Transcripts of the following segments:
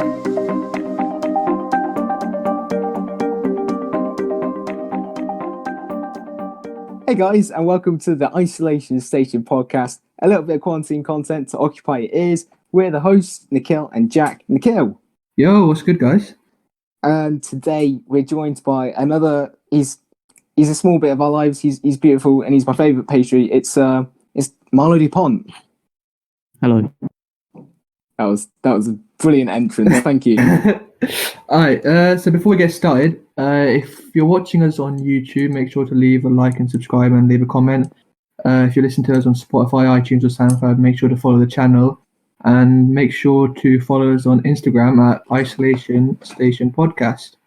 Hey guys, and welcome to the Isolation Station podcast. A little bit of quarantine content to occupy your ears. We're the hosts, Nikhil and Jack. Nikhil. Yo, what's good, guys? And today we're joined by another. He's a small bit of our lives. He's beautiful, and he's my favourite pastry. It's Marlow Dupont. Hello. That was a brilliant entrance. Thank you. All right. So before we get started, if you're watching us on YouTube, make sure to leave a like and subscribe and leave a comment. If you listen to us on Spotify, iTunes, or SoundCloud, make sure to follow the channel and make sure to follow us on Instagram at Isolation Station Podcast.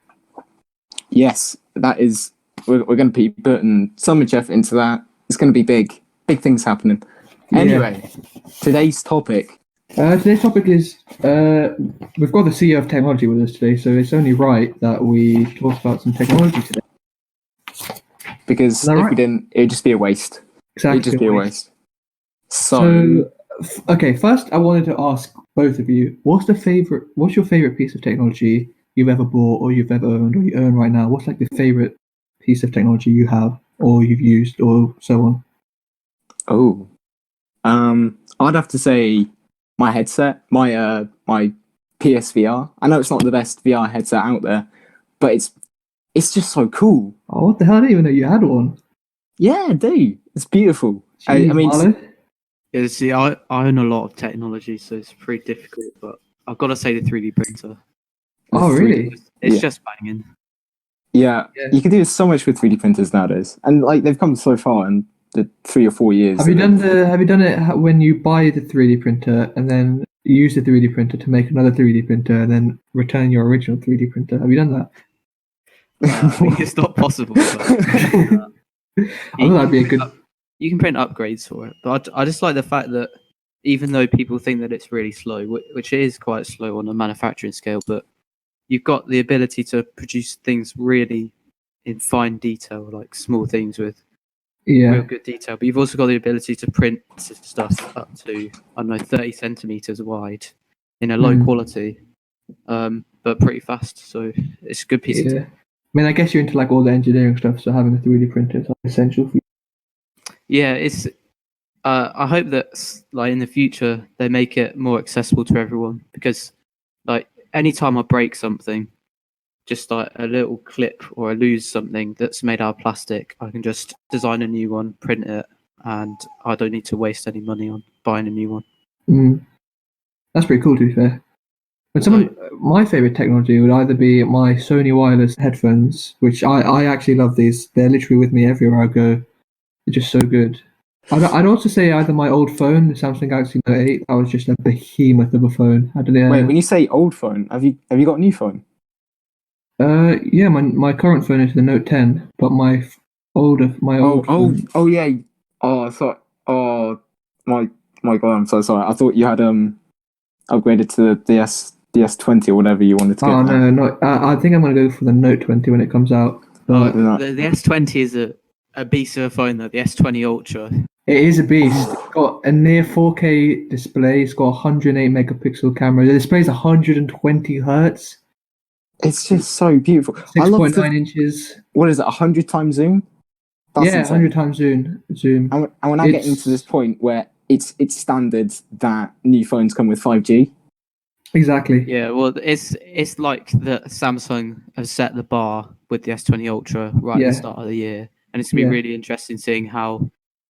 Yes, that is. We're going to be putting so much effort into that. It's going to be big things happening. Anyway, Today's topic. Today's topic is we've got the CEO of technology with us today, so it's only right that we talk about some technology today. Because if we didn't, it would just be a waste. Exactly. It'd just be a waste. So, okay, first I wanted to ask both of you, what's your favorite piece of technology you've ever bought or you've ever owned or you own right now? What's like the favorite piece of technology you have or you've used or so on? I'd have to say my headset, my PSVR. I know it's not the best VR headset out there, but it's just so cool. Oh, what the hell? I didn't even know you had one. Yeah, I do. It's beautiful. I mean, yeah, see, I own a lot of technology, so it's pretty difficult, but I've got to say the 3D printer. Oh, really? It's just banging. Yeah, you can do so much with 3D printers nowadays, and like they've come so far in the 3 or 4 years. Have you done it when you buy the 3D printer and then use the 3D printer to make another 3D printer and then return your original 3D printer? Have you done that? I think it's not possible. But, I thought that'd be a good. You can print upgrades for it, but I just like the fact that even though people think that it's really slow, which it is quite slow on a manufacturing scale, but you've got the ability to produce things really in fine detail, like small things with real good detail. But you've also got the ability to print stuff up to, 30 centimeters wide in a low quality, but pretty fast. So it's a good piece of tech. I mean, I guess you're into like all the engineering stuff, so having a 3D printer is essential for you. Yeah, it's. I hope that like in the future they make it more accessible to everyone, because like anytime I break something, just like a little clip or I lose something that's made out of plastic, I can just design a new one, print it, and I don't need to waste any money on buying a new one. That's pretty cool, to be fair. But my favorite technology would either be my Sony wireless headphones, which I actually love these. They're literally with me everywhere I go. They're just so good. I'd also say either my old phone, the Samsung Galaxy Note 8, that was just a behemoth of a phone. I don't know. Wait, when you say old phone, have you got a new phone? Yeah, my current phone is the Note 10, but my old phone. Oh yeah. Oh, I thought. Oh my God, I'm so sorry. I thought you had upgraded to the S20 or whatever you wanted to get. Oh no, I think I'm gonna go for the Note 20 when it comes out. But the S20 is a beast of a phone, though. The S20 Ultra. It is a beast. It's got a near 4K display. It's got a 108 megapixel camera. The display is 120 hertz. It's just so beautiful. 6.9 inches. What is it? 100 times zoom? That's insane. 100 times zoom. And when I get into this point where it's standard that new phones come with 5G. Exactly. Yeah, well, it's like that Samsung has set the bar with the S20 Ultra right at the start of the year, and it's gonna be really interesting seeing how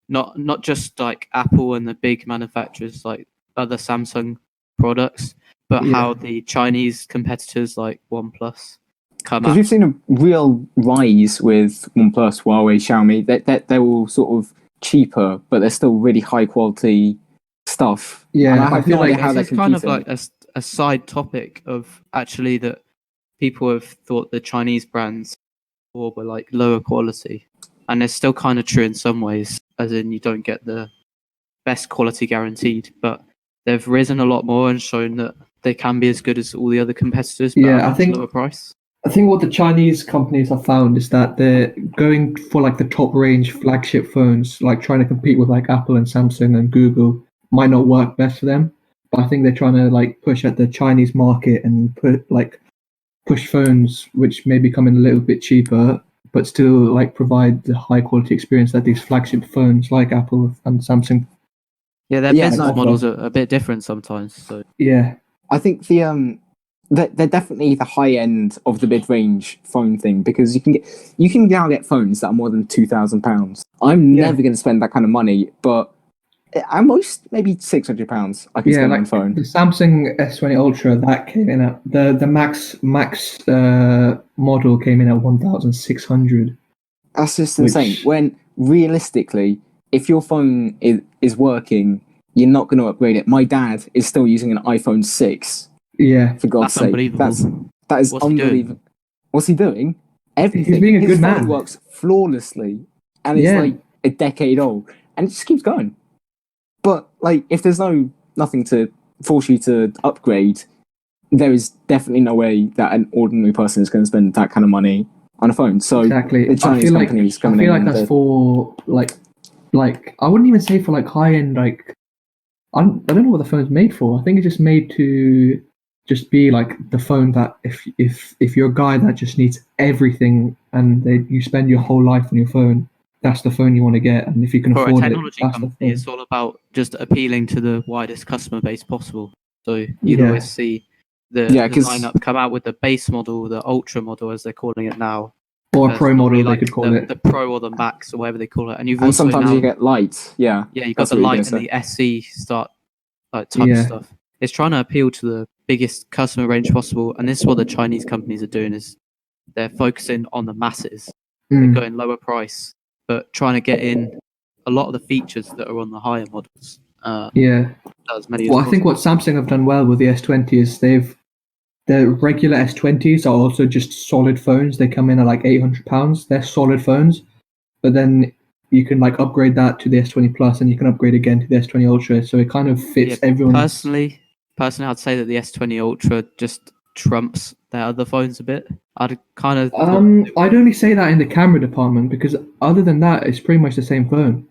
not just like Apple and the big manufacturers like other Samsung products, but how the Chinese competitors like OnePlus come up. Because we've seen a real rise with OnePlus, Huawei, Xiaomi. They're all sort of cheaper, but they're still really high quality stuff. Yeah, I feel like it's kind of like a side topic of actually that people have thought the Chinese brands were like lower quality, and it's still kind of true in some ways, as in you don't get the best quality guaranteed, but they've risen a lot more and shown that they can be as good as all the other competitors, but at a lower price. I think what the Chinese companies have found is that they're going for like the top range flagship phones, like trying to compete with like Apple and Samsung and Google might not work best for them. but I think they're trying to like push at the Chinese market and push phones which maybe come in a little bit cheaper, but still like provide the high quality experience that these flagship phones like Apple and Samsung. Yeah, their Yeah, business no, models are a bit different sometimes. So Yeah, I think they're definitely the high end of the mid range phone thing, because you can now get phones that are more than £2,000. I'm Yeah. never going to spend that kind of money, but at most maybe £600 I can yeah, spend on a like phone. the Samsung S20 Ultra that came in at the max model came in at 1,600. That's just Which- insane. When realistically, if your phone is working, you're not going to upgrade it. My dad is still using an iPhone 6. Yeah, For God's that's sake, unbelievable. that is What's he doing? unbelievable. What's he doing? Everything. He's being a His good phone man. works flawlessly, and it's Yeah. like a decade old, and it just keeps going. But like, if there's nothing to force you to upgrade, there is definitely no way that an ordinary person is going to spend that kind of money on a phone. So exactly. the Chinese companies I coming feel in like and that's for like I wouldn't even say for like high end like I don't know what the phone's made for. I think it's just made to just be like the phone that if you're a guy that just needs everything and you spend your whole life on your phone, that's the phone you want to get. And if you can For a afford it, technology that's the company, phone. it's all about just appealing to the widest customer base possible. So you'd Yeah. always see the Yeah, 'cause- lineup come out with the base model, the ultra model, as they're calling it now. Or a That's pro normally model, like they could call it. the pro or the max or whatever they call it. And you've and also sometimes now, you get light. Yeah, yeah, you've got that's the what you're light gonna and say. the SE start like type Yeah. stuff. It's trying to appeal to the biggest customer range possible, and this is what the Chinese companies are doing: is they're focusing on the masses. They're Mm. going lower price, but trying to get in a lot of the features that are on the higher models. Yeah. As many Well, as I think what Samsung have done well with the S20 is the regular S20s are also just solid phones. They come in at like £800. They're solid phones, but then you can like upgrade that to the S20 Plus, and you can upgrade again to the S20 Ultra. So it kind of fits everyone's. Personally, I'd say that the S20 Ultra just trumps their other phones a bit. I'd kind of I'd only say that in the camera department, because other than that, it's pretty much the same phone.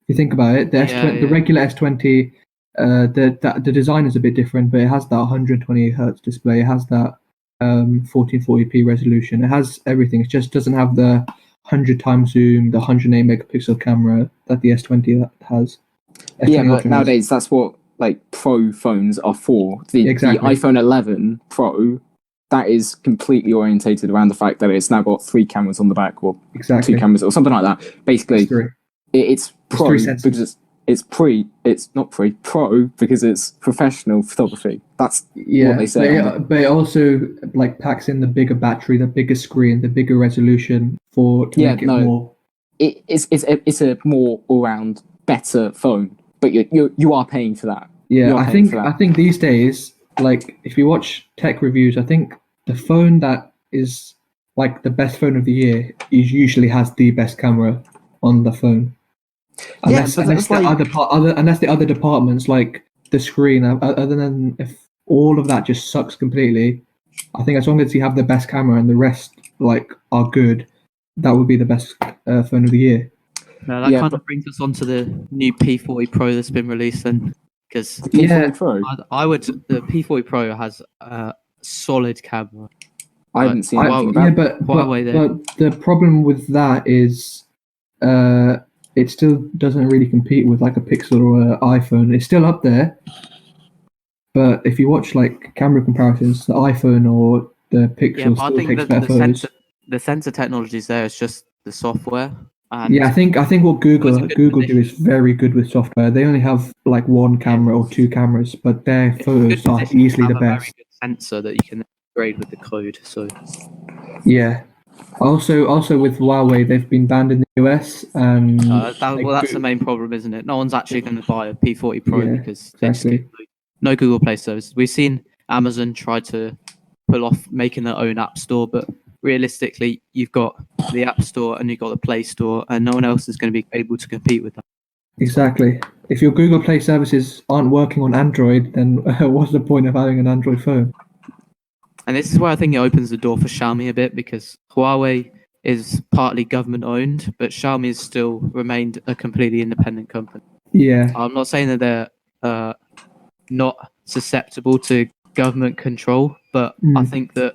If you think about it, the S20, the regular S20, the design is a bit different, but it has that 120 hertz display. It has that 1440p resolution. It has everything. It just doesn't have the 100 times zoom, the 108 megapixel camera that the S20 has. S20 Yeah, but Ultra has. nowadays that's what like pro phones are for. The Exactly. iPhone 11 Pro, that is completely orientated around the fact that it's now got 3 cameras on the back, or Exactly. 2 cameras, or something like that. Basically, It's three. it's pro 3 sensors. because it's not pro because it's professional photography. That's what they say. but it also like packs in the bigger battery, the bigger screen, the bigger resolution to make it more. It's a more all round better phone, but you are paying for that. Yeah, I think these days, like if you watch tech reviews, I think the phone that is like the best phone of the year usually has the best camera on the phone. Unless the other departments like the screen, other than if all of that just sucks completely, I think as long as you have the best camera and the rest like are good, that would be the best phone of the year. No, that kind of brings us on to the new P40 Pro that's been released then, because the P40 Pro. the P40 Pro has a solid camera. I haven't seen anything about. Yeah, but the problem with that is, it still doesn't really compete with like a Pixel or an iPhone. It's still up there, but if you watch like camera comparisons, the iPhone or the Pixel still takes better photos. The sensor technology is there. It's just the software. And yeah, I think what Google do is very good with software. They only have like 1 camera or 2 cameras, but their photos are easily the best. Very good sensor that you can upgrade with the code. So yeah. Also with Huawei, they've been banned in the US, and that's the main problem, isn't it? No one's actually going to buy a P40 Pro because they just get no Google Play service. We've seen Amazon try to pull off making their own app store, but realistically, you've got the App Store and you've got the Play Store, and no one else is going to be able to compete with that. Exactly. If your Google Play services aren't working on Android, then what's the point of having an Android phone? And this is where I think it opens the door for Xiaomi a bit, because Huawei is partly government owned, but Xiaomi has still remained a completely independent company. Yeah. I'm not saying that they're not susceptible to government control, but I think that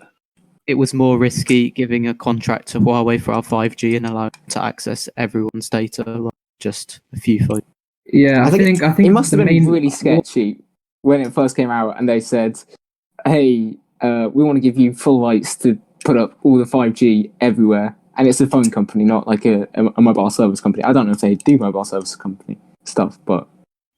it was more risky giving a contract to Huawei for our 5G and allowing them to access everyone's data, rather than just a few phones. Yeah, I think it must the have been main really sketchy when it first came out, and they said, "Hey, we want to give you full rights to put up all the 5G everywhere," and it's a phone company, not like a mobile service company. I don't know if they do mobile service company stuff, but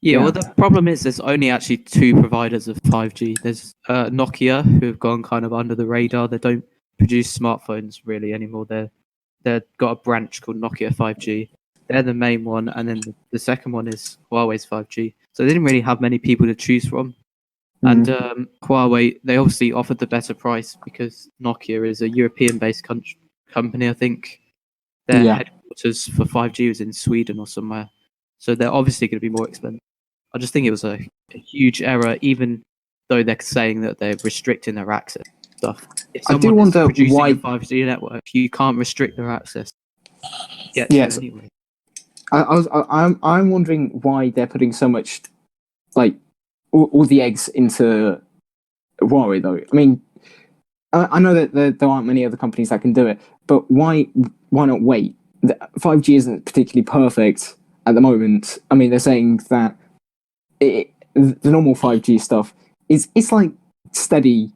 yeah, well, the problem is there's only actually two providers of 5G. There's Nokia, who have gone kind of under the radar. They don't produce smartphones really anymore. They've got a branch called Nokia 5G. They're the main one, and then the second one is Huawei's 5G. So they didn't really have many people to choose from. And Huawei, they obviously offered the better price because Nokia is a European-based company. I think their headquarters for 5G was in Sweden or somewhere. So they're obviously going to be more expensive. I just think it was a huge error, even though they're saying that they're restricting their access to stuff. If I do someone is wonder producing why a 5G network, you can't restrict their access. Yes. Anyway. I'm wondering why they're putting so much, like, all the eggs into Huawei, though. I mean, I know that there aren't many other companies that can do it, but why not wait? 5G isn't particularly perfect at the moment. I mean, they're saying that the normal 5G stuff it's like steady,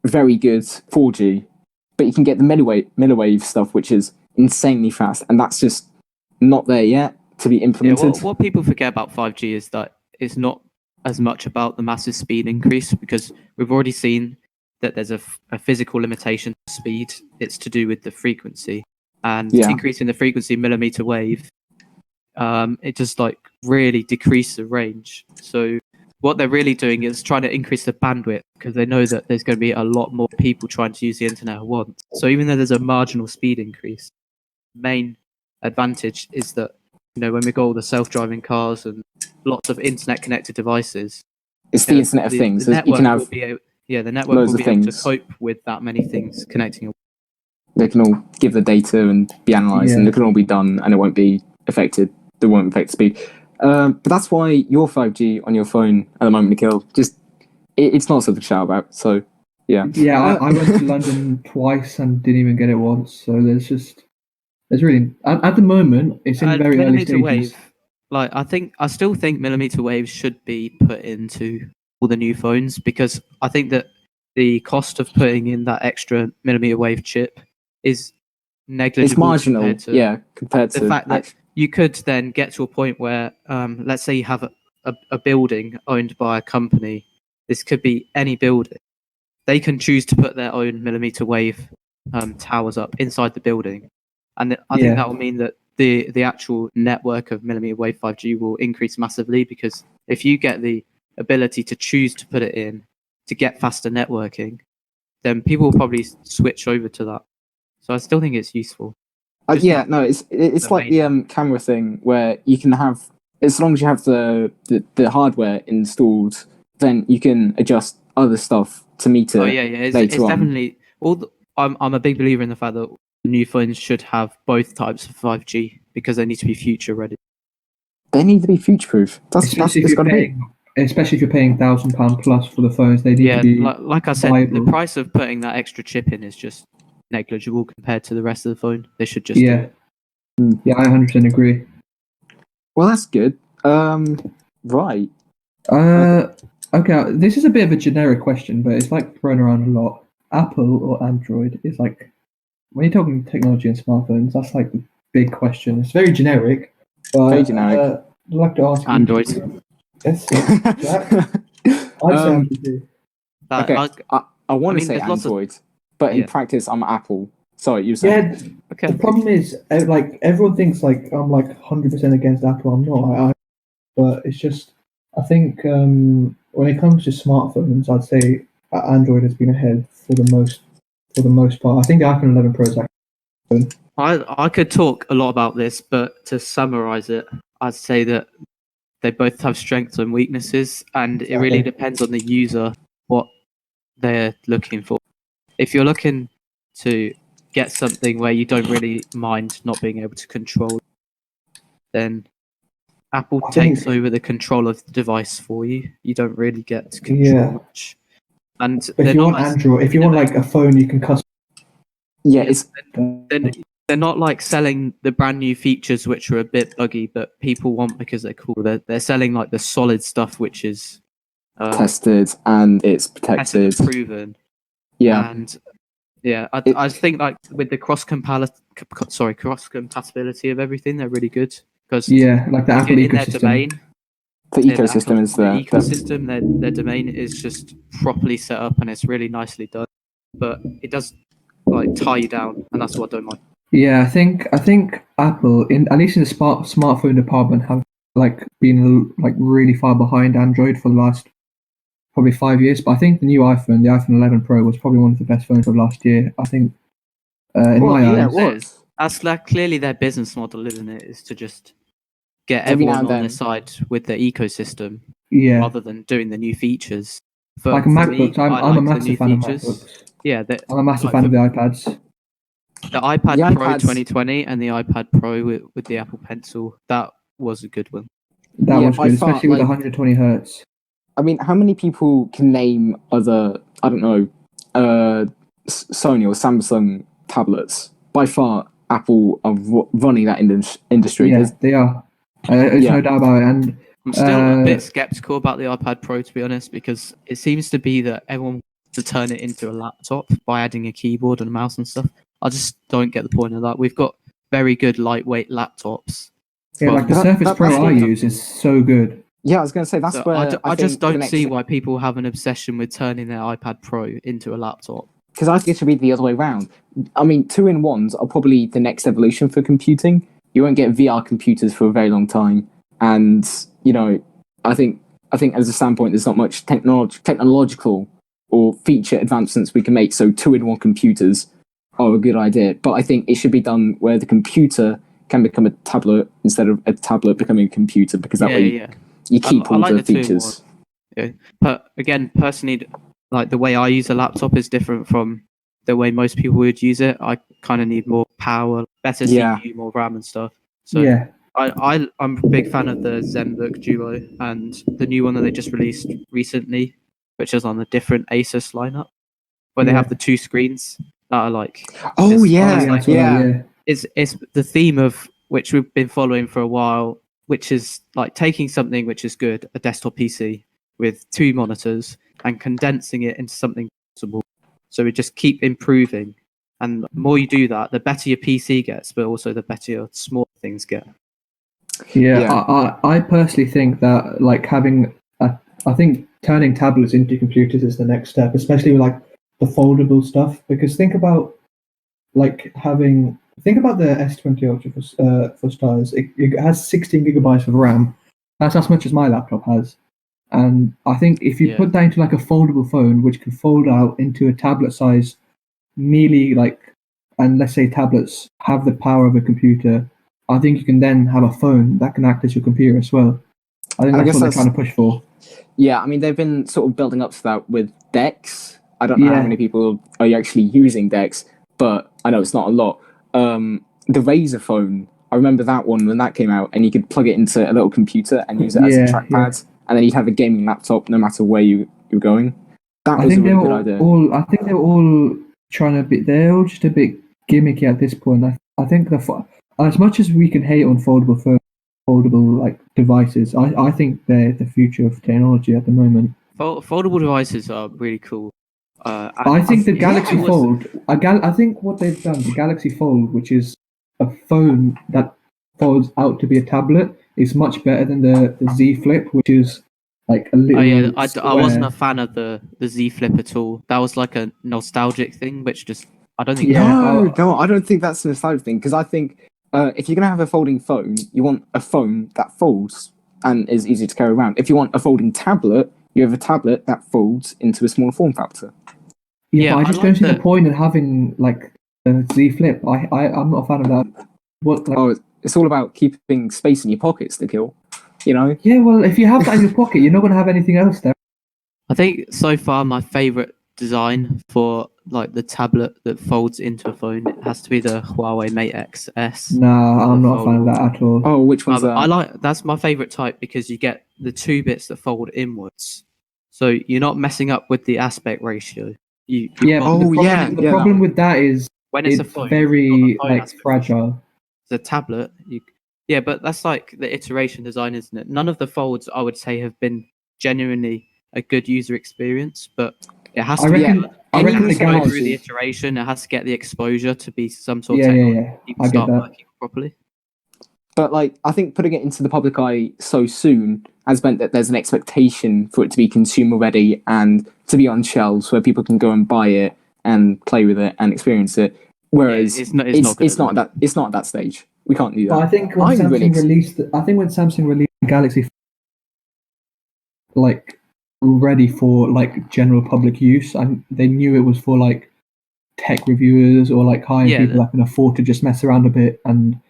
very good 4G, but you can get the milliwave stuff, which is insanely fast, and that's just not there yet to be implemented. Yeah, what people forget about 5G is that it's not as much about the massive speed increase, because we've already seen that there's a physical limitation to speed. It's to do with the frequency, and increasing the frequency millimeter wave, it just like really decreases the range. So what they're really doing is trying to increase the bandwidth, because they know that there's going to be a lot more people trying to use the internet at once. So even though there's a marginal speed increase, main advantage is that, you know, when we got all the self-driving cars and lots of internet-connected devices, it's the Internet of Things. The network you can have will be able to cope with that many things connecting. They can all give the data and be analysed, and it can all be done, and it won't be affected. It won't affect speed. But that's why your 5G on your phone at the moment, Nikhil, it's not something to shout about. So yeah. Yeah, I went to London twice and didn't even get it once. So there's really at the moment it's in very early stages. Wave, like I still think millimeter wave should be put into all the new phones, because I think that the cost of putting in that extra millimeter wave chip is negligible. It's marginal, compared to the fact that you could then get to a point where, let's say you have a building owned by a company. This could be any building. They can choose to put their own millimeter wave towers up inside the building, and I think that will mean that the actual network of millimeter wave 5G will increase massively, because if you get the ability to choose to put it in to get faster networking, then people will probably switch over to that. So I still think it's useful. It's like the camera thing, where you can have, as long as you have the hardware installed, then you can adjust other stuff to meet it. It's definitely I'm a big believer in the fact that new phones should have both types of 5G, because they need to be future ready. They need to be future proof. Especially if you're paying £1,000 plus for the phones, they need to be like I said, viable. the price of putting that extra chip in is just negligible compared to the rest of the phone. They should just Yeah, I 100% agree. Well, that's good. Right. Okay, this is a bit of a generic question, but it's like thrown around a lot. Apple or Android is like, when you're talking technology and smartphones, that's like the big question. It's very generic, but very generic. I'd like to ask Android. Yes, Jack. I'd say Android. Okay, I want to say Android, but in practice, I'm Apple. Sorry, you said. Yeah. Okay. The problem is, like, everyone thinks like I'm like 100% against Apple. I'm not. But it's just, I think when it comes to smartphones, I'd say Android has been ahead for the most part. I think the iPhone 11 Pro is actually. I could talk a lot about this, but to summarize it, I'd say that they both have strengths and weaknesses, and it really depends on the user what they're looking for. If you're looking to get something where you don't really mind not being able to control, then Apple I think- takes over the control of the device for you. You don't really get to control much. And But if they're you not want as Android, if you want like a phone, you can custom. Yeah, it's they're not like selling the brand new features which are a bit buggy, but people want because they're cool. They're selling like the solid stuff which is tested and it's tested protected. and proven. Yeah, And yeah, I think like with the cross compatibility of everything, they're really good because Yeah, like the Apple in their ecosystem. domain, the ecosystem is the there. ecosystem, their domain is just properly set up and it's really nicely done. But it does like tie you down, and that's what I don't like. Yeah, I think Apple, in at least in the smartphone department, have like been like really far behind Android for the last probably 5 years. But I think the new iPhone, the iPhone 11 Pro, was probably one of the best phones of last year. I think, in Well, my yeah, eyes, it was. That's like clearly their business model, isn't it? Is to just get Every now everyone and on then. their side with the ecosystem yeah, rather than doing the new features. For, like for MacBooks. me, I'm I a like the massive new fan of features. MacBooks. Yeah, I'm a massive like fan of for- the iPads. the iPad The Pro iPads- 2020 and the iPad Pro with the Apple Pencil. That was a good one. That Yeah, was by good, far, especially with like- 120 hertz. I mean, how many people can name other, I don't know, Sony or Samsung tablets? By far, Apple are running that industry. Yeah, There's- they are. There's Yeah. no doubt about it. And I'm still a Uh, bit skeptical about the iPad Pro, to be honest, because it seems to be that everyone wants to turn it into a laptop by adding a keyboard and a mouse and stuff. I just don't get the point of that. We've got very good lightweight laptops. yeah, like the That- Surface Pro that's I what- use is so good. Yeah, I was going to say, that's So where I just think the don't next- see why people have an obsession with turning their iPad Pro into a laptop. Because I think it should be the other way around. I mean, 2-in-1s are probably the next evolution for computing. You won't get VR computers for a very long time, and you know, I think as a standpoint, there's not much technological or feature advancements we can make. So 2-in-1 computers are a good idea, but I think it should be done where the computer can become a tablet instead of a tablet becoming a computer, because that way you keep I all like the the 2-in-1. features. Yeah. But again, personally, like the way I use a laptop is different from the way most people would use it. I kind of need more power, better Yeah. CPU, more RAM and stuff. So Yeah, I'm a big fan of the ZenBook Duo and the new one that they just released recently, which is on a different Asus lineup, where they Yeah. have the two screens that are like Oh It's- yeah, it's like- yeah. it's the theme of which we've been following for a while, which is like taking something which is good, a desktop PC with two monitors, and condensing it into something possible. So we just keep improving, and the more you do that, the better your PC gets, but also the better your small things get. yeah. Yeah. I personally think that like I think turning tablets into computers is the next step, especially with like the foldable stuff. Because think about the S20 Ultra for stars. It has 16 gigabytes of RAM. That's as much as my laptop has. And I think if you Yeah. put that into like a foldable phone, which can fold out into a tablet size, nearly like, and let's say tablets have the power of a computer, I think you can then have a phone that can act as your computer as well. I think I that's guess what they're that's- trying to push for. Yeah, I mean, they've been sort of building up to that with DeX. I don't know Yeah. how many people are actually using DeX, but I know it's not a lot. The Razer phone, I remember that one when that came out, and you could plug it into a little computer and use it as a Yeah, trackpad, and then you'd have a gaming laptop no matter where you're going. That I was a think really they're good idea. I think they're all trying to be. They're all just a bit gimmicky at this point. I think as much as we can hate on foldable like devices, I think they're the future of technology at the moment. Foldable devices are really cool. I think the Galaxy it was- Fold. I think what they've done, the Galaxy Fold, which is a phone that folds out to be a tablet, is much better than the Z Flip, which is like a little. Oh yeah, I wasn't a square. fan of the Z Flip at all. That was like a nostalgic thing, which just I don't think. Yeah. No, I don't think that's the nostalgic thing, because I think if you're going to have a folding phone, you want a phone that folds and is easy to carry around. If you want a folding tablet, you have a tablet that folds into a smaller form factor. Yeah, but I I just like don't see the the- point in having like a Z Flip. I'm not a fan of that. What? Like, Oh, it's all about keeping space in your pockets, Nikhil. You know? yeah, well, if you have that in your pocket, you're not going to have anything else there. I think so far my favorite design for like the tablet that folds into a phone. It has to be the Huawei Mate X. Nah, I'm not a fan of that at all. Oh, which one's that? I like that's my favorite type because you get the two bits that fold inwards, so you're not messing up with the aspect ratio. You've Yeah, got- but Oh, the yeah, problem with that is when it's a it's phone, very it's not a phone like aspect ratio. fragile. The tablet, yeah, but that's like the iteration design, isn't it? None of the folds I would say have been genuinely a good user experience, but it has I to reckon. be. I It reckon has the to go through Galaxy. the iteration. It has to get the exposure to be some sort of Yeah, technology. yeah. People I get start that. working properly. But like, I think putting it into the public eye so soon has meant that there's an expectation for it to be consumer ready and to be on shelves where people can go and buy it and play with it and experience it. Whereas Yeah, it's not at that stage. We can't do that. But I think when I'm Samsung really released the Galaxy, like ready for like general public use, and they knew it was for like tech reviewers or like high-end Yeah, people that can afford to just mess around a bit and.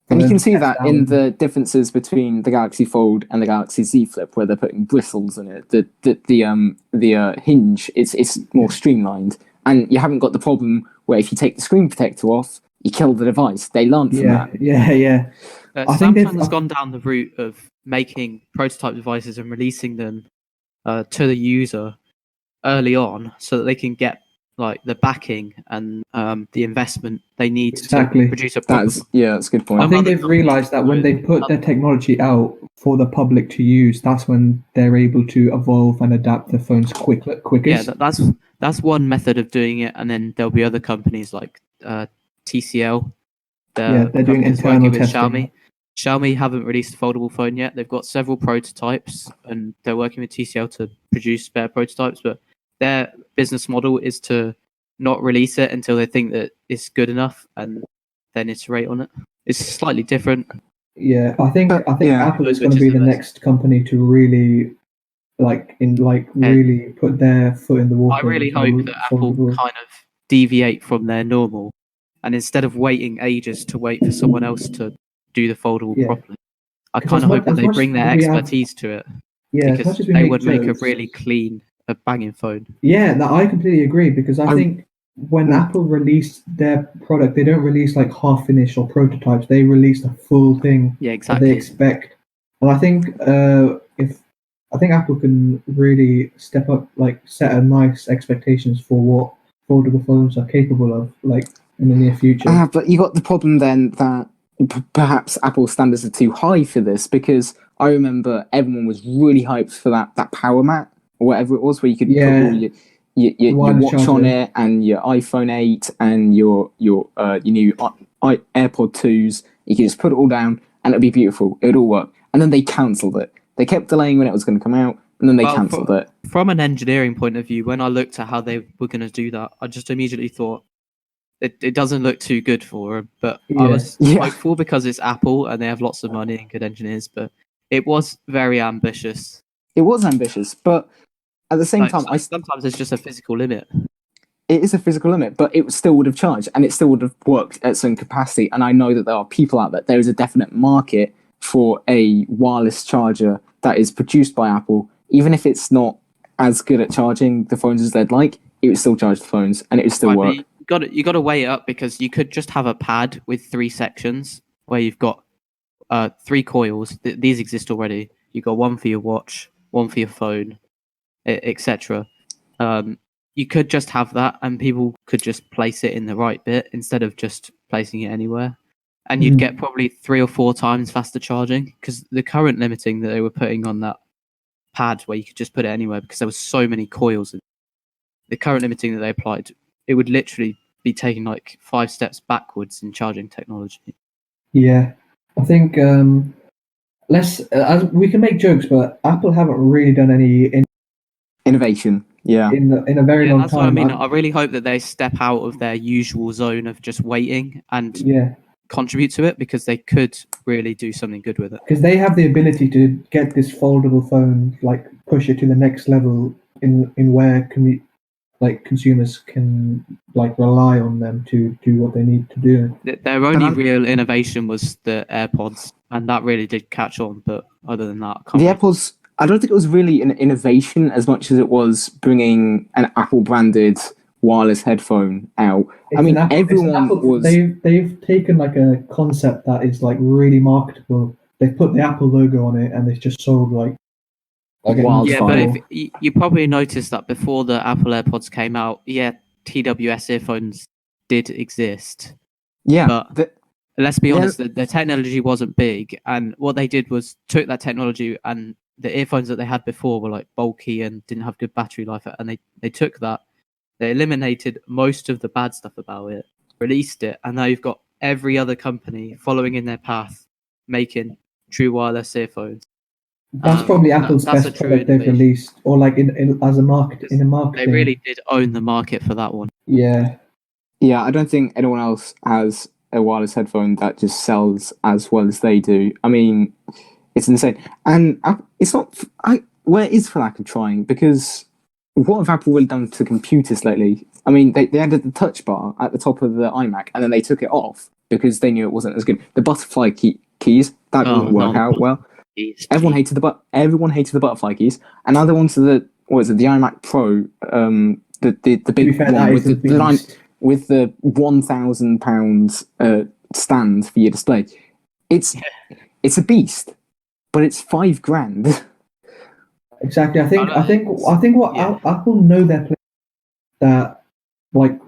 And you can see test that out. in the differences between the Galaxy Fold and the Galaxy Z Flip, where they're putting bristles in it. The hinge it's more streamlined, and you haven't got the problem where if you take the screen protector off, you kill the device. They learned from that. Yeah. I think Samsung's gone down the route of making prototype devices and releasing them to the user early on, so that they can get like the backing and the investment they need Exactly. to produce a product. That's a good point. I think other they've realized that when they put their technology out for the public to use, that's when they're able to evolve and adapt the phones Yeah, quickest. that's one method of doing it, and then there'll be other companies like TCL. They're doing company that's internal working with testing. Xiaomi. Xiaomi haven't released a foldable phone yet. They've got several prototypes, and they're working with TCL to produce spare prototypes. But their business model is to not release it until they think that it's good enough, and then iterate on it. It's slightly different. Yeah, I think yeah. Apple is Which going to is be the the best. next company to really really put their foot in the water. I really hope that Apple kind of deviate from their normal, and instead of waiting ages to wait for someone else to do the foldable Yeah. properly, I 'Cause kind as of much- hope that as they much bring their as we have- expertise to it, Yeah, as because much as we they make would make a jokes, really clean, a banging phone. Yeah, no, I completely agree because I I'm- think when Apple released their product, they don't release like half finished or prototypes. They release the full thing Yeah, that exactly. they expect. And I think I think Apple can really step up, like set a nice expectations for what foldable phones are capable of, like in the near future. But you got the problem then that perhaps Apple's standards are too high for this, because I remember everyone was really hyped for that power mat or whatever it was, where you could put all your Wireless watch on charger. it and your iPhone 8 and your new AirPod 2s. You could just put it all down and it'd be beautiful. It'd all work. And then they cancelled it. They kept delaying when it was going to come out, and then they cancelled it. From an engineering point of view, when I looked at how they were going to do that, I just immediately thought it doesn't look too good for them. But I was hopeful because it's Apple and they have lots of money and good engineers. But it was very ambitious. It was ambitious, but at the same time, sometimes it's just a physical limit. It is a physical limit, but it still would have charged and it still would have worked at some capacity. And I know that there are people out there. There is a definite market for a wireless charger that is produced by Apple. Even if it's not as good at charging the phones as they'd like, it would still charge the phones and it would still work. You got to weigh it up, because you could just have a pad with 3 sections where you've got 3 coils. These exist already. You've got one for your watch, one for your phone, etc. You could just have that, and people could just place it in the right bit instead of just placing it anywhere. And you'd get probably 3 or 4 times faster charging, because the current limiting that they were putting on that pad, where you could just put it anywhere because there was so many coils, the current limiting that they applied, it would literally be taking like 5 steps backwards in charging technology. Yeah, I think as we can make jokes, but Apple haven't really done any innovation. Yeah, in a very long that's time. What I mean. I really hope that they step out of their usual zone of just waiting and contribute to it, because they could really do something good with it. Because they have the ability to get this foldable phone, like push it to the next level in where consumers can like rely on them to do what they need to do. Their only real innovation was the AirPods, and that really did catch on. But other than that, the AirPods I don't think it was really an innovation as much as it was bringing an Apple branded wireless headphone out. I mean, everyone was. They've taken like a concept that is like really marketable. They've put the Apple logo on it, and it's just sold like Yeah, but wildfire. if you probably noticed that before the Apple AirPods came out, TWS earphones did exist. Yeah, But let's be honest, the technology wasn't big, and what they did was took that technology, and the earphones that they had before were like bulky and didn't have good battery life, and they took that, they eliminated most of the bad stuff about it, released it, and now you've got every other company following in their path, making true wireless earphones. That's probably Apple's best product they've released, or like in marketing. They really did own the market for that one. Yeah. Yeah, I don't think anyone else has a wireless headphone that just sells as well as they do. I mean, it's insane. And it's not... where is for lack of trying? Because what have Apple really done to computers lately? I mean, they added the touch bar at the top of the iMac, and then they took it off because they knew it wasn't as good. The butterfly keys, that didn't work out well. Everyone hated the butterfly keys. And now they're onto the iMac Pro, the big one with the £1,000 stand for your display. It's a beast, but it's $5,000. Exactly. I think what Apple know their place, that like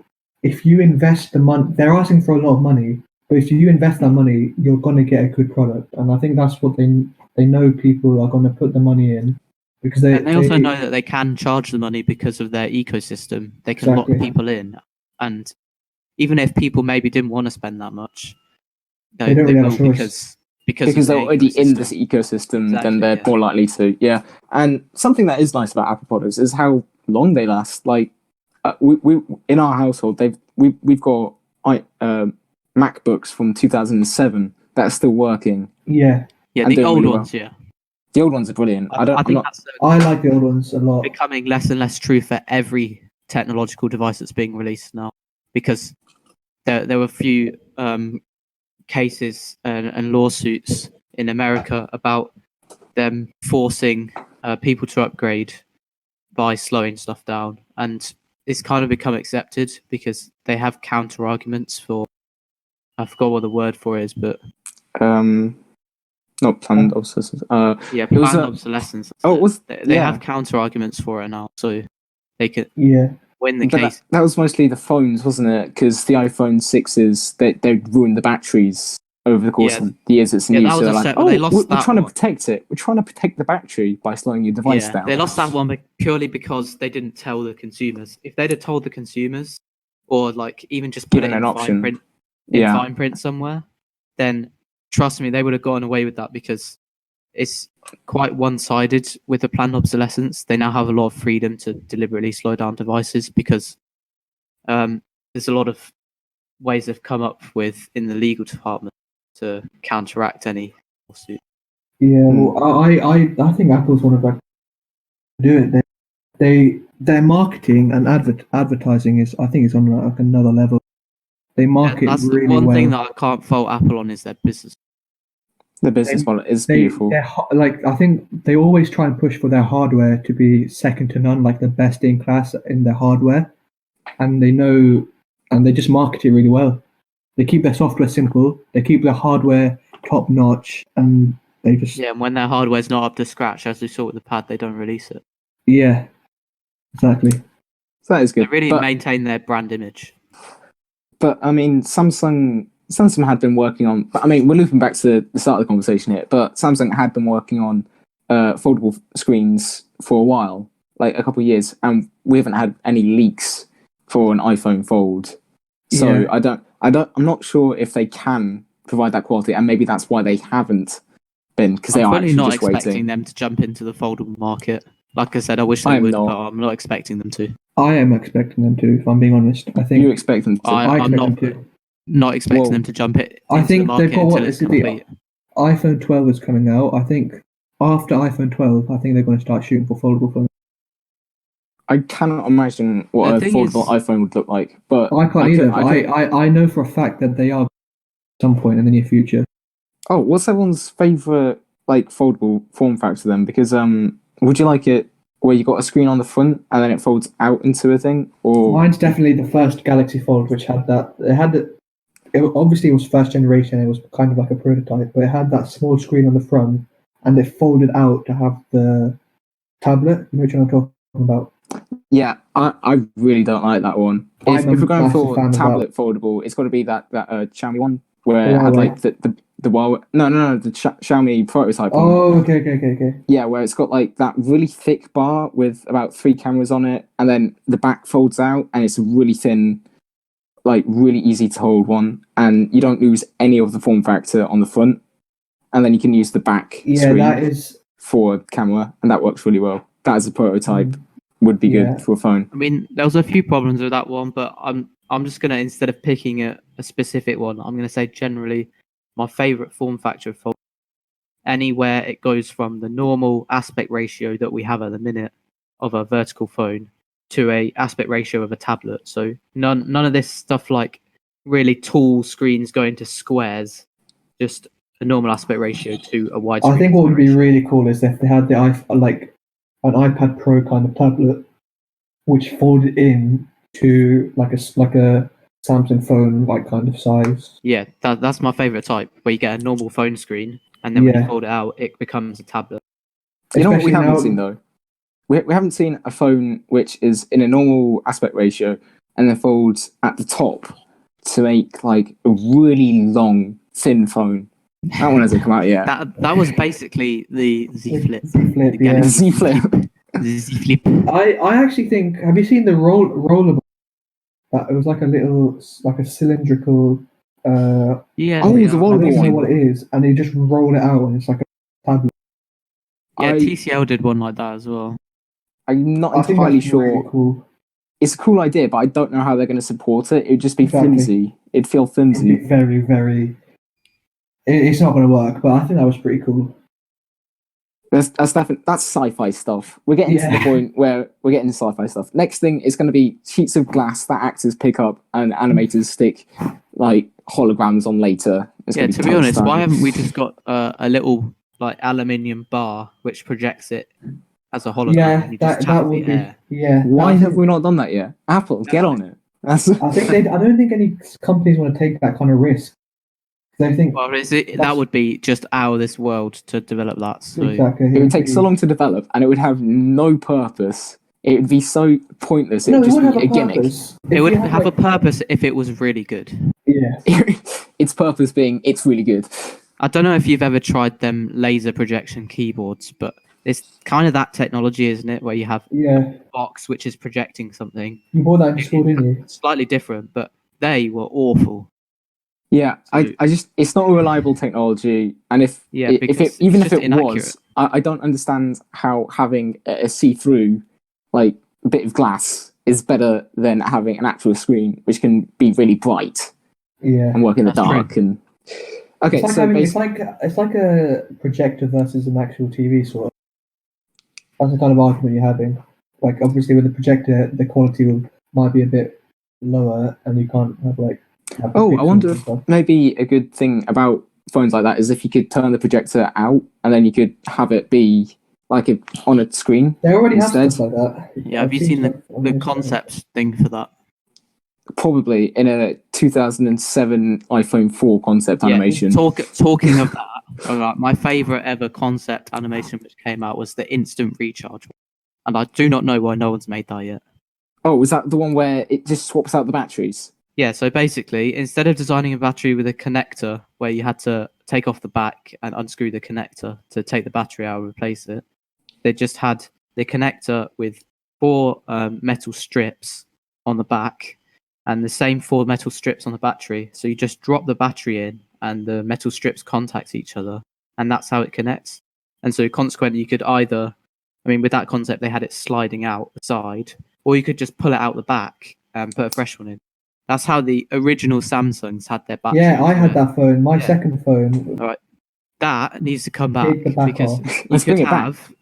if you invest the money, they're asking for a lot of money, but if you invest that money, you're gonna get a good product, and I think that's what they know people are gonna put the money in, because they also know that they can charge the money because of their ecosystem. They can lock people in, and even if people maybe didn't want to spend that much, they will because they're already in this ecosystem, then they're more likely to. Yeah, and something that is nice about Apple products is how long they last. Like we in our household, we've got MacBooks from 2007 that are still working. Yeah, the old ones. Yeah, the old ones are brilliant. I like the old ones a lot. Becoming less and less true for every technological device that's being released now, because there were a few cases and lawsuits in America about them forcing people to upgrade by slowing stuff down, and it's kind of become accepted because they have counter arguments for, I forgot what the word for it is, but not planned obsolescence. Planned obsolescence. They have counter arguments for it now, so they can win the case. That was mostly the phones, wasn't it? Because the iPhone 6s, they ruined the batteries over the course of the years it's in use. So they're like, we're trying to protect it. We're trying to protect the battery by slowing your device down. They lost that one purely because they didn't tell the consumers. If they'd have told the consumers, or like even just put it in fine print somewhere, then trust me, they would have gotten away with that, because it's quite one-sided with the planned obsolescence. They now have a lot of freedom to deliberately slow down devices, because there's a lot of ways they've come up with in the legal department to counteract any lawsuit. Yeah, well, I think Apple's one of them do it. Their marketing and advertising is, I think, is on like another level. They market that's really the one well. thing that I can't fault Apple on is their business. The business model is beautiful. I think they always try and push for their hardware to be second to none, like the best in class in their hardware, and they know, and they just market it really well. They keep their software simple, they keep their hardware top notch, and they just and when their hardware's not up to scratch, as we saw with the pad, they don't release it. Yeah, exactly. So that is good. They really maintain their brand image. But I mean, Samsung had been working on. I mean, we're looping back to the start of the conversation here, but Samsung had been working on foldable screens for a while, like a couple of years, and we haven't had any leaks for an iPhone Fold. So I'm not sure if they can provide that quality, and maybe that's why they haven't been, because they are actually not just expecting waiting. them to jump into the foldable market. Like I said, I wish they would, but I'm not expecting them to. I am expecting them to, if I'm being honest. I think you expect them to. I'm not expecting them to jump it. I think the market they've got until it's complete. The iPhone 12 is coming out. I think after iPhone 12, I think they're going to start shooting for foldable phones. I cannot imagine what a foldable iPhone would look like. But I can't either. I know for a fact that they are at some point in the near future. Oh, what's everyone's favourite like foldable form factor then? Because would you like it where you got a screen on the front and then it folds out into a thing, or Mine's definitely the first Galaxy Fold, which had that. Obviously, it was first generation. It was kind of like a prototype, but it had that small screen on the front, and it folded out to have the tablet. You know which one I'm talking about? Yeah, I really don't like that one. If I'm a we're going massive for fan of tablet foldable, it's got to be that Xiaomi one where The it had Huawei. like the Huawei. No, the Xiaomi prototype one. Oh, okay. Yeah, where it's got like that really thick bar with about 3 cameras on it, and then the back folds out, and it's a really thin, like really easy to hold one, and you don't lose any of the form factor on the front, and then you can use the back Yeah, screen that is. for a camera, and that works really well. That as a prototype would be Yeah. good for a phone. I mean, there was a few problems with that one, but I'm just gonna, instead of picking a specific one, I'm gonna say generally my favorite form factor of phone, anywhere it goes from the normal aspect ratio that we have at the minute of a vertical phone to a aspect ratio of a tablet. So none of this stuff like really tall screens going to squares, just a normal aspect ratio to a wide I screen think what would be ratio. really cool is if they had like an iPad Pro kind of tablet, which folded in to like a Samsung phone like kind of size. Yeah, that's my favorite type, where you get a normal phone screen, and then when you Yeah. fold it out, it becomes a tablet. You know what we Especially haven't now- seen though? We haven't seen a phone which is in a normal aspect ratio and then folds at the top to make like a really long, thin phone. That one hasn't come out yet. That was basically the Z Flip. Z Flip, The yeah. The Galaxy Z Flip. The Z Flip. I actually think. Have you seen the roller? It was like a cylindrical. Yeah. Oh, the I don't rollable even know one. what it is, and you just roll it out, and it's like a tablet. Yeah, I- TCL did one like that as well. I'm not I think entirely that's sure. really cool. It's a cool idea, but I don't know how they're going to support it. It would just be Exactly. flimsy. It'd feel It'd flimsy. be very, very. It's not going to work, but I think that was pretty cool. That's sci-fi stuff. We're getting to the Yeah. point where we're getting to sci-fi stuff. Next thing is going to be sheets of glass that acts as pickup, and animators stick like holograms on later. It's Yeah, gonna to touch be honest, time. why haven't we just got a little like aluminium bar which projects it as a hologram? Yeah, and you just that tap would the be. air. Yeah. Why I have think- we not done that yet? Apple, get on it. That's I think I don't think any companies want to take that kind of risk. They think Well, that would be just out of this world to develop that. So exactly. it would take so long to develop, and it would have no purpose. It would be so pointless. It No, would it just would have be a a gimmick. purpose. it If would you have a like- purpose if it was really good. Yeah. Its purpose being it's really good. I don't know if you've ever tried them laser projection keyboards, but it's kind of that technology, isn't it? Where you have Yeah. a box which is projecting something. You bought that in school, didn't you? Slightly different, but they were awful. Yeah, So- I just it's not a reliable technology, and if Yeah, if because it it's even if just it was, inaccurate. I don't understand how having a see-through like bit of glass is better than having an actual screen which can be really bright Yeah. and work in the That's true. dark. And okay, It's like so having, basically, it's like a projector versus an actual TV sort of. That's the kind of argument you're having. Like obviously with the projector, the quality might be a bit lower, and you can't have like. Have the oh, I pixels wonder and if stuff. maybe a good thing about phones like that is if you could turn the projector out and then you could have it be like on a screen. They already instead. have stuff like that. Yeah, have I've you seen stuff on the Instagram. concept thing for that? Probably in a 2007 iPhone 4 concept animation. Talking of that, alright, my favorite ever concept animation which came out was the instant recharge, and I do not know why no one's made that yet. Oh, was that the one where it just swaps out the batteries? Yeah, so basically, instead of designing a battery with a connector where you had to take off the back and unscrew the connector to take the battery out and replace it, they just had the connector with 4 metal strips on the back and the same 4 metal strips on the battery. So you just drop the battery in and the metal strips contact each other, and that's how it connects. And so consequently, you could either, I mean, with that concept, they had it sliding out the side, or you could just pull it out the back and put a fresh one in. That's how the original Samsungs had their batteries. Yeah, I had that phone. My Yeah. second phone. That needs to come back Take the back because off. you Let's could bring it back. have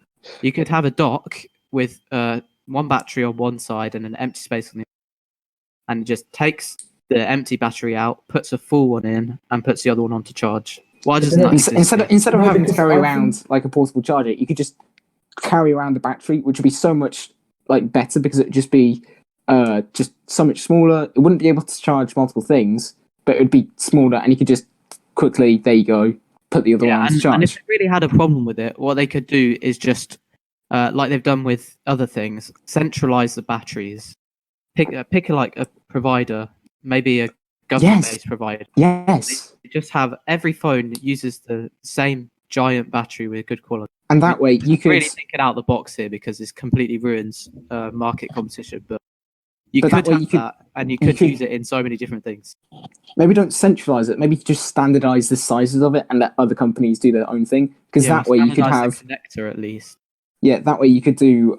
you could have a dock with one battery on one side and an empty space on the other, and it just takes the empty battery out, puts a full one in, and puts the other one on to charge. Why doesn't that exist? Instead of No, having to because carry I around like a portable charger, you could just carry around the battery, which would be so much like better because it would just be just so much smaller. It wouldn't be able to charge multiple things, but it would be smaller, and you could just quickly, there you go, put the other one on to charge. And if they really had a problem with it, what they could do is just, like they've done with other things, centralize the batteries. Pick a provider, maybe a government-based provider. Yes. They just have every phone uses the same giant battery with good quality. And that way you could really thinking out the box here because this completely ruins market competition. But you But could that way have you could- that, and you could use it in so many different things. maybe don't centralize it. Maybe just standardize the sizes of it and let other companies do their own thing. Because that way you could standardise have the connector at least. Yeah, that way you could do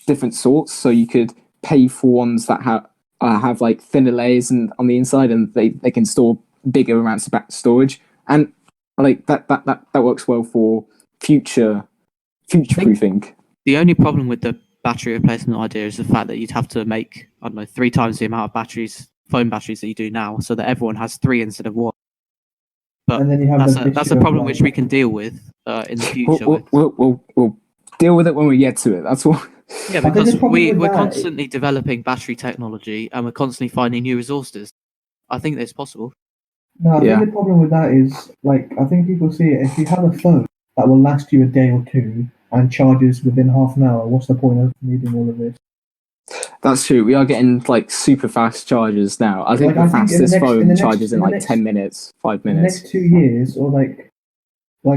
different sorts. So you could pay for ones that have like thinner layers and on the inside, and they can store bigger amounts of storage, and like that works well for future proofing. The only problem with the battery replacement idea is the fact that you'd have to make, I don't know, 3 times the amount of phone batteries that you do now, so that everyone has 3 instead of 1. But And then you have that's a problem which we can deal with in the future. We'll deal with it when we get to it. That's all. Yeah, I think because the problem with we're that constantly developing battery technology and we're constantly finding new resources. I think it's possible. No, I Yeah. think the problem with that is, like, I think people see it. If you have a phone that will last you a day or two and charges within half an hour, what's the point of needing all of this? That's true. We are getting like super fast chargers now. I think Like, the I think in the fastest next- phone in the next- charges in in the like next- 10 minutes, 5 In the minutes. next 2 years, or like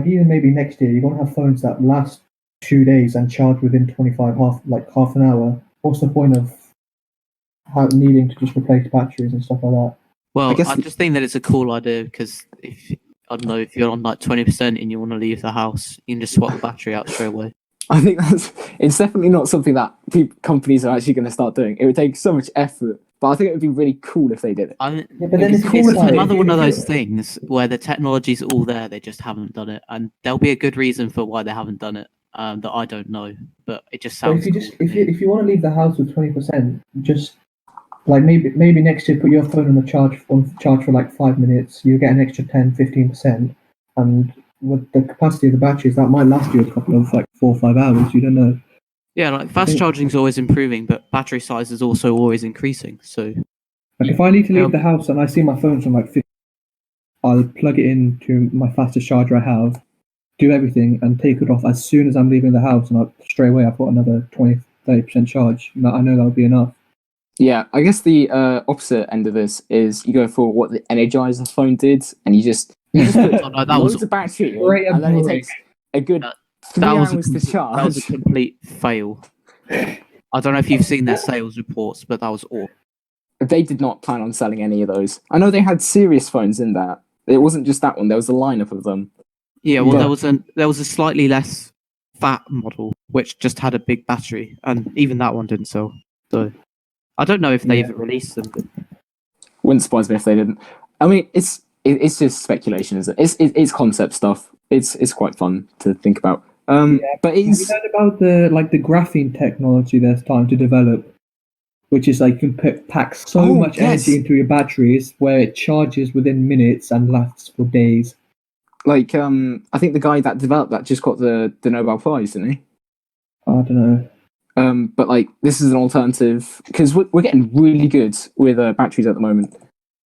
even maybe next year, you're gonna have phones that last 2 days and charge within half an hour. What's the point of needing to just replace batteries and stuff like that? Well, guess I just think that it's a cool idea because if I don't know if you're on like 20% and you want to leave the house, you can just swap the battery out straight away. I think it's definitely not something that companies are actually going to start doing. It would take so much effort, but I think it would be really cool if they did it. Yeah, but then it's it's cool if another you- one of if you- those things where the technology's all there, they just haven't done it, and there'll be a good reason for why they haven't done it that I don't know, but it just But sounds. if you want to leave the house with 20%, just like maybe next year put your phone on charge for like 5 minutes. You get an extra 10-15%, and with the capacity of the batteries, that might last you a couple of like 4 or 5 hours. You don't know. Yeah, like fast charging is always improving, but battery size is also always increasing. So, Like if I need to leave the house and I see my phone's on like 50, I'll plug it into my fastest charger I have, do everything, and take it off as soon as I'm leaving the house, and straight away I've got another 20-30% charge. I know that'll be enough. Yeah, I guess the opposite end of this is you go for what the Energizer phone did, and you just put Oh, no, that loads was of battery in, Great and then it break. takes a good 3 that was hours to charge. that was a complete fail. I don't know if you've seen their sales reports, but that was awful. They did not plan on selling any of those. I know they had serious phones in that. It wasn't just that one. There was a lineup of them. Yeah, well, Yeah. there was a slightly less fat model which just had a big battery, and even that one didn't sell. So I don't know if they even released them. But Wouldn't surprise me if they didn't. I mean, it's just speculation, isn't it? It's concept stuff. It's quite fun to think about. But Have you it's heard about the graphene technology that's starting to develop, which is like you can pack so Oh, much yes. energy into your batteries where it charges within minutes and lasts for days. like I think the guy that developed that just got the Nobel Prize, didn't he? I don't know. But like this is an alternative because we're getting really good with batteries at the moment.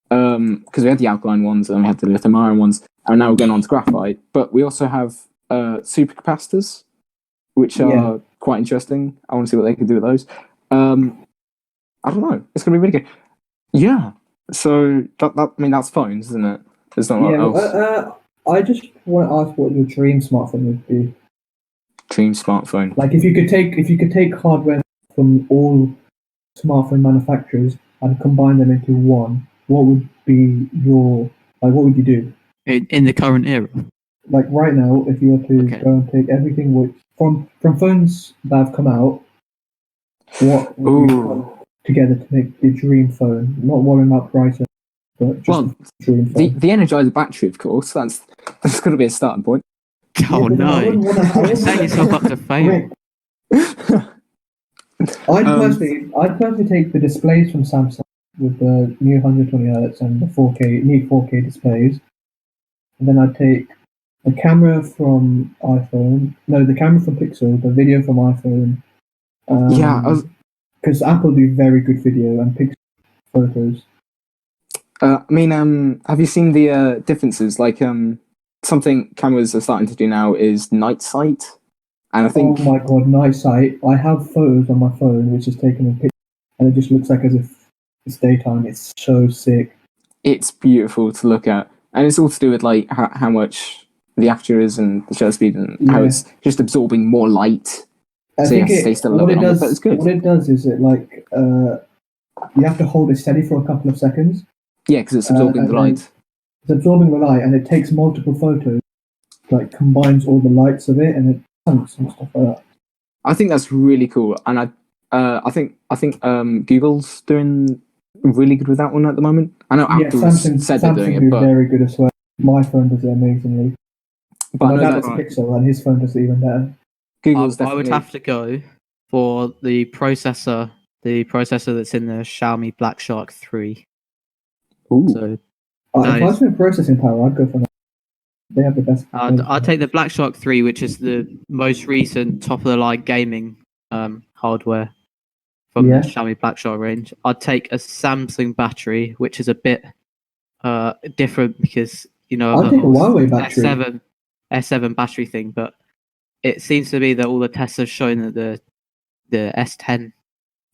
Because we had the alkaline ones and we had the lithium-ion ones, and now we're going on to graphite. But we also have supercapacitors, which are quite interesting. I want to see what they can do with those. I don't know. It's going to be really good. Yeah. So I mean that's phones, isn't it? There's not a lot else. I just want to ask what your dream smartphone would be. Dream smartphone. Like if you could take hardware from all smartphone manufacturers and combine them into one, what would be what would you do? in the current era, Like right now, if you were to Okay. go and take everything from phones that have come out, what would you put together to make the dream phone? Not worrying about price, but just Well, a dream phone. the Energizer battery, of course. That's got to be a starting point. oh but I no, wouldn't wanna- you're setting yourself up to fail. I'd personally take the displays from Samsung with the new 120 Hz and the 4K displays. and then I'd take the camera from iPhone, no, the camera from Pixel, the video from iPhone. Yeah, Because Apple do very good video and Pixel photos. I mean, have you seen the differences? Like, something cameras are starting to do now is night sight, and I think Oh my god, night sight! I have photos on my phone which is taken in picture, and it just looks like as if it's daytime. It's so sick. it's beautiful to look at, and it's all to do with like how much the aperture is and the shutter speed, and how Yeah. it's just absorbing more light. I So you think have to stay still a little bit longer, but it's good. what it does is it like you have to hold it steady for a couple of seconds. Yeah, because it's absorbing and the then light. It's absorbing the light, and it takes multiple photos, like combines all the lights of it, and it chunks and stuff like that. I think that's really cool, and I think Google's doing really good with that one at the moment. I know Yeah, Apple's Samsung said they're doing do it, but very good as well. My phone does it amazingly. I My know dad that has a Pixel, and his phone does it even better. Google's I would definitely. have to go for the processor that's in the Xiaomi Black Shark 3. Ooh. So If I Nice. was doing processing power, I'd go for that. They have the best. I'd take the Black Shark 3, which is the most recent top of the line gaming hardware from Yeah. the Xiaomi Black Shark range. I'd take a Samsung battery, which is a bit different because I'd the take a whole Huawei battery. S7 battery thing, but it seems to be that all the tests have shown that the S10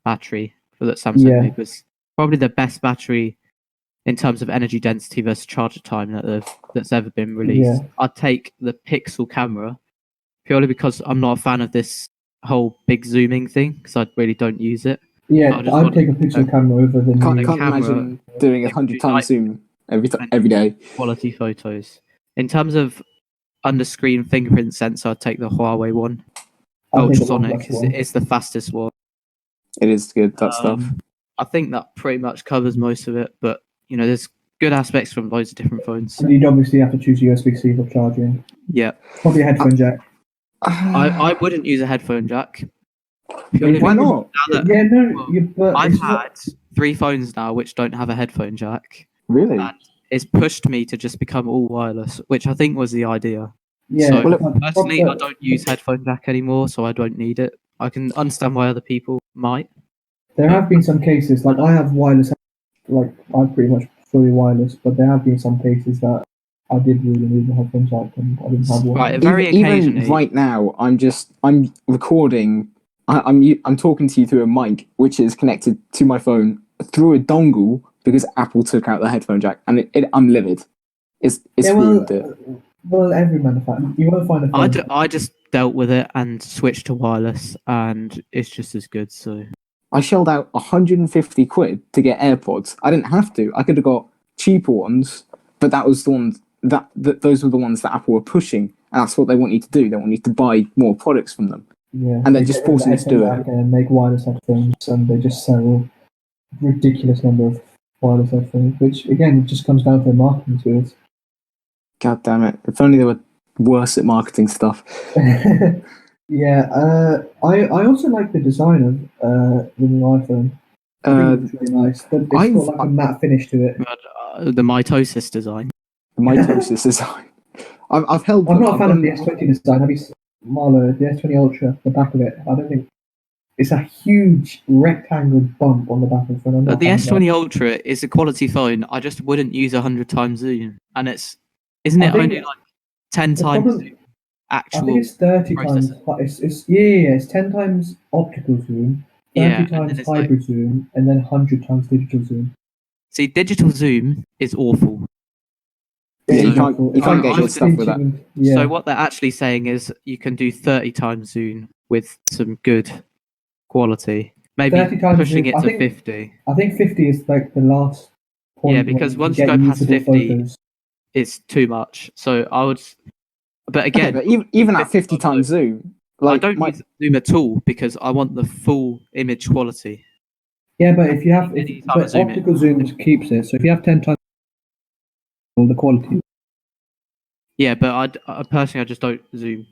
battery that Samsung made was probably the best battery in terms of energy density versus charger time that's ever been released. Yeah. I'd take the Pixel camera purely because I'm not a fan of this whole big zooming thing because I really don't use it. Yeah, I just I'd want take a Pixel camera over the Can't new. imagine doing 100 times zoom every day. Quality photos. In terms of under-screen fingerprint sensor, I'd take the Huawei one. I'd take the Ultrasonic OnePlus one. is the fastest one. It is good, that stuff. I think that pretty much covers most of it, but there's good aspects from loads of different phones. And you'd obviously have to choose USB-C for charging. Yeah. Probably a headphone jack. I wouldn't use a headphone jack. Why not? Yeah, no, but I've it's had not. 3 phones now which don't have a headphone jack. Really? And it's pushed me to just become all wireless, which I think was the idea. Yeah, So but personally, I don't use headphone jack anymore, so I don't need it. I can understand why other people might. there have been some cases, like I have wireless, like I'm pretty much fully wireless, but there have been some cases that I did really need the headphone jack and I didn't have one. Right, very Even occasionally. right now, I'm recording. I'm talking to you through a mic, which is connected to my phone through a dongle because Apple took out the headphone jack, and I'm livid. It's ruined it. Well, every manufacturer, you won't find a phone. I just dealt with it and switched to wireless, and it's just as good. So I shelled out 150 quid to get AirPods. I didn't have to. I could have got cheaper ones, but that was the ones that those were the ones that Apple were pushing, and that's what they want you to do. They want you to buy more products from them. Yeah, and they're just forcing you to do it. And make wireless headphones, and they just sell a ridiculous number of wireless headphones, which again just comes down to their marketing skills. God damn it! If only they were worse at marketing stuff. Yeah, I also like the design of the new iPhone. I think it's really nice. It's got like a matte finish to it. The mitosis design. The mitosis design. I've held. I'm not a fan of the S20 design. Have you seen Marlow, the S20 Ultra, the back of it? I don't think it's a huge rectangle bump on the back of the phone. The S20 Ultra is a quality phone. I just wouldn't use 100 times zoom, and isn't it only like 10 times actual? I think it's 30 times. It's 10 times optical zoom, 30 times hybrid zoom, and then 100 times digital zoom. See, digital zoom is awful. Yeah, you can't get good stuff with that. Yeah. So what they're actually saying is you can do 30 times zoom with some good quality. Maybe pushing it to 50. I think 50 is like the last point. Yeah, because once you go past 50, it's too much. So I would... But again... Okay, but even at 50 times zoom... I don't use zoom at all because I want the full image quality. Yeah, but if you have... But optical zoom keeps it. So if you have 10 times the quality... Yeah, but I personally just don't zoom.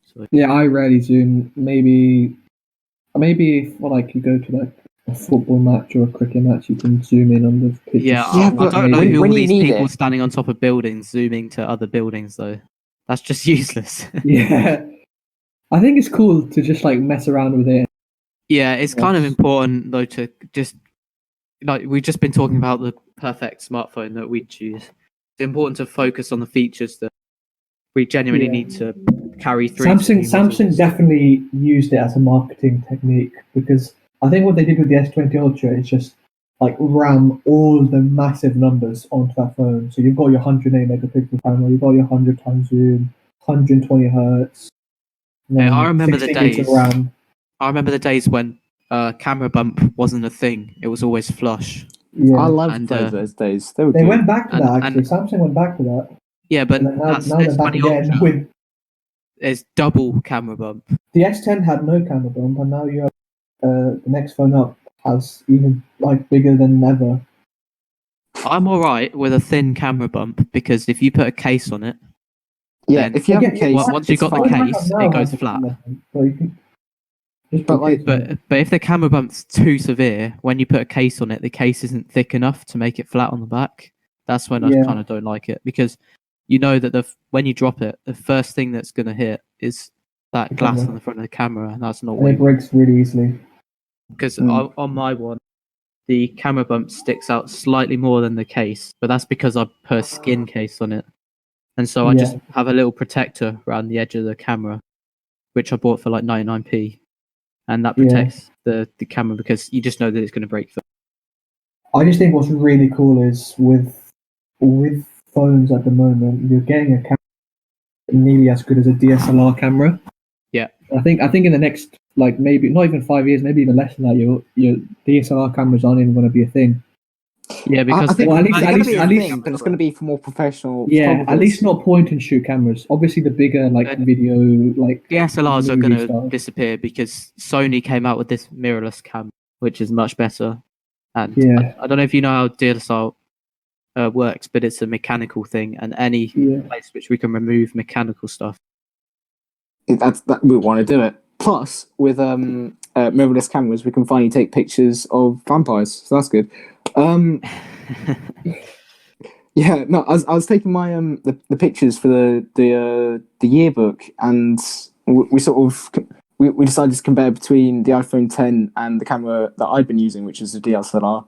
So. Yeah, I rarely zoom. Maybe if you go to like a football match or a cricket match, you can zoom in on the pictures. Yeah, Yeah, I but don't know when who all you these need people it- standing on top of buildings zooming to other buildings though. That's just useless. Yeah, I think it's cool to just like mess around with it. Yeah, it's kind of Yes. important though to just like we've just been talking about the perfect smartphone that we choose. It's important to focus on the features that we genuinely Yeah. need to carry through. to new Samsung models. definitely used it as a marketing technique, because I think what they did with the S20 Ultra is just like ram all the massive numbers onto that phone. So you've got your 108 megapixel camera, you've got your 100 times zoom, 120 hertz. and Yeah, then I remember the 16 gigs of days. RAM. I remember the days when camera bump wasn't a thing. It was always flush. Yeah, I loved And, those days. They were they good. went back to And- that actually. and- Samsung went back to that, Yeah, but and then now that's they're back S20 again Ultra. with There's double camera bump. the S10 had no camera bump, and now you have the next phone up has even like bigger than ever. I'm all right with a thin camera bump because if you put a case on it, Yeah, then- if you have a case, once you it's got the fine. case, it goes flat. So you can just But, put like, case on it. But if the camera bump's too severe, when you put a case on it, the case isn't thick enough to make it flat on the back. That's when I Yeah. kind of don't like it because you know that when you drop it, the first thing that's going to hit is that The glass camera. on the front of the camera, and that's not And what it you want. breaks really easily. Because Mm. on my one, the camera bump sticks out slightly more than the case, but that's because I put a skin case on it, and so I Yeah. just have a little protector around the edge of the camera, which I bought for like 99p, and that Yeah. protects the camera because you just know that it's going to break. I just think what's really cool is with phones at the moment, you're getting a camera nearly as good as a DSLR camera. Yeah. I think in the next like maybe not even 5 years, maybe even less than that, your DSLR cameras aren't even going to be a thing. Yeah, because I think Well, at least- they're at going to least- be a at least- thing, but it's going to be for more professional. Yeah, at photographers. least not point and shoot cameras. Obviously, the bigger like But video like DSLRs are movie going to stuff. disappear because Sony came out with this mirrorless camera, which is much better. And Yeah. I don't know if you know how DSLR works, but it's a mechanical thing, and any Yeah. place which we can remove mechanical stuff. That we want to do it. Plus, with mirrorless cameras, we can finally take pictures of vampires, so that's good. Yeah, no, I was taking my the pictures for the yearbook, and we sort of we decided to compare between the iPhone 10 and the camera that I'd been using, which is a DSLR,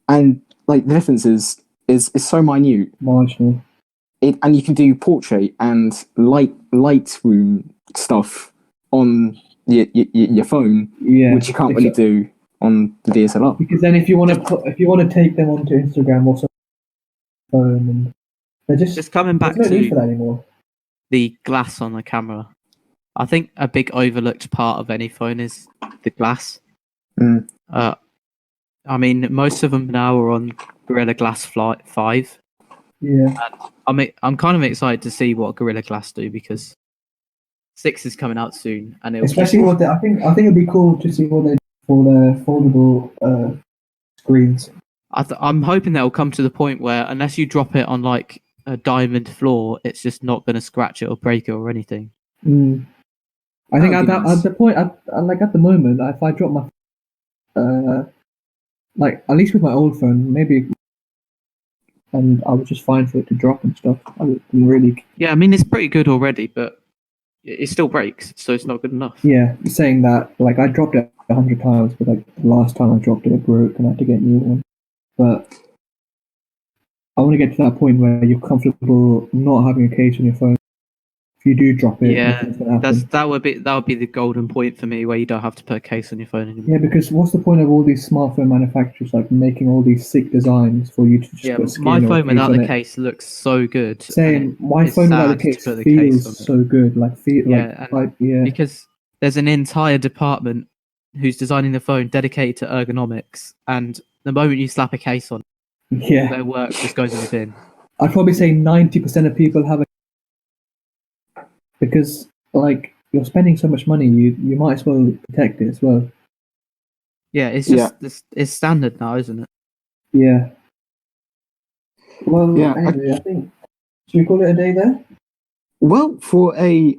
and like the difference is so minute. Marginal. And you can do portrait and Lightroom stuff on your phone, Yeah. which you can't really do on the DSLR. Because then if you want to take them onto Instagram or something, phone, and they're just coming back there's no need to for that anymore. the glass on the camera. I think a big overlooked part of any phone is the glass. Mm. I mean, most of them now are on Gorilla Glass 5. Yeah. I'm kind of excited to see what Gorilla Glass do because 6 is coming out soon, and it'll Especially I think it'd be cool to see what they do for the foldable screens. I'm hoping that will come to the point where unless you drop it on like a diamond floor, it's just not going to scratch it or break it or anything. Mm. I think That would be nice. at the point, like at the moment, if I drop my, like at least with my old phone, maybe, and I was just fine for it to drop and stuff. I didn't really, Yeah, I mean it's pretty good already, but it still breaks, so it's not good enough. yeah, saying that, like I dropped it 100 times, but like the last time I dropped it, it broke and I had to get a new one. But I want to get to that point where you're comfortable not having a case on your phone. If you do drop it, Yeah, nothing's gonna happen. that would be the golden point for me, where you don't have to put a case on your phone anymore. Yeah, because what's the point of all these smartphone manufacturers like making all these sick designs for you to just Yeah, put skin my or a phone case without on the it? case looks so good. and Same. My it's phone without the sad to case put the case feels on it. so good. Like Yeah, yeah. because there's an entire department who's designing the phone dedicated to ergonomics, and the moment you slap a case on, all Yeah. their work just goes in the bin. I'd probably say 90% of people have it because like you're spending so much money, you might as well protect it as well. Yeah, it's just it's standard now, isn't it? Yeah. Well, Yeah, anyway, I think should we call it a day there? Well, for a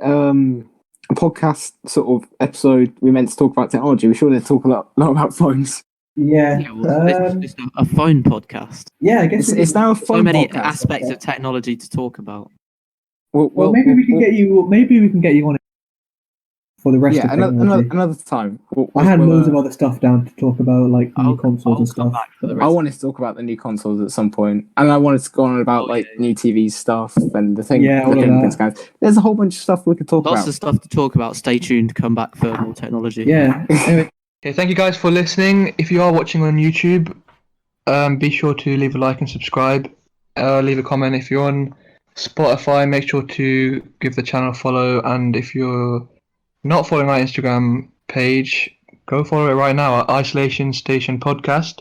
podcast sort of episode, we meant to talk about technology. We sure did talk a lot about phones. Yeah. Yeah, well, this is just a phone podcast. Yeah, I guess It's now a So phone many podcast. aspects of technology to talk about. Well, maybe we can get you. Maybe we can get you on it for the rest Yeah, of technology. another time. I had loads of other stuff down to talk about, like new consoles and come stuff. back for the I rest. wanted to talk about the new consoles at some point, and I wanted to go on about new TV stuff and the thing. Yeah, all of that. Scans. There's a whole bunch of stuff we could talk Lots about. of stuff to talk about. Stay tuned. Come back for more technology. Yeah. Anyway, okay, thank you guys for listening. If you are watching on YouTube, be sure to leave a like and subscribe. Leave a comment. If you're on Spotify, make sure to give the channel a follow. And if you're not following our Instagram page, go follow it right now at Isolation Station Podcast.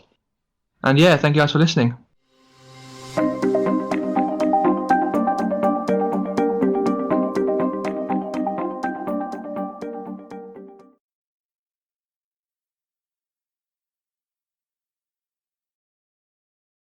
And yeah, thank you guys for listening.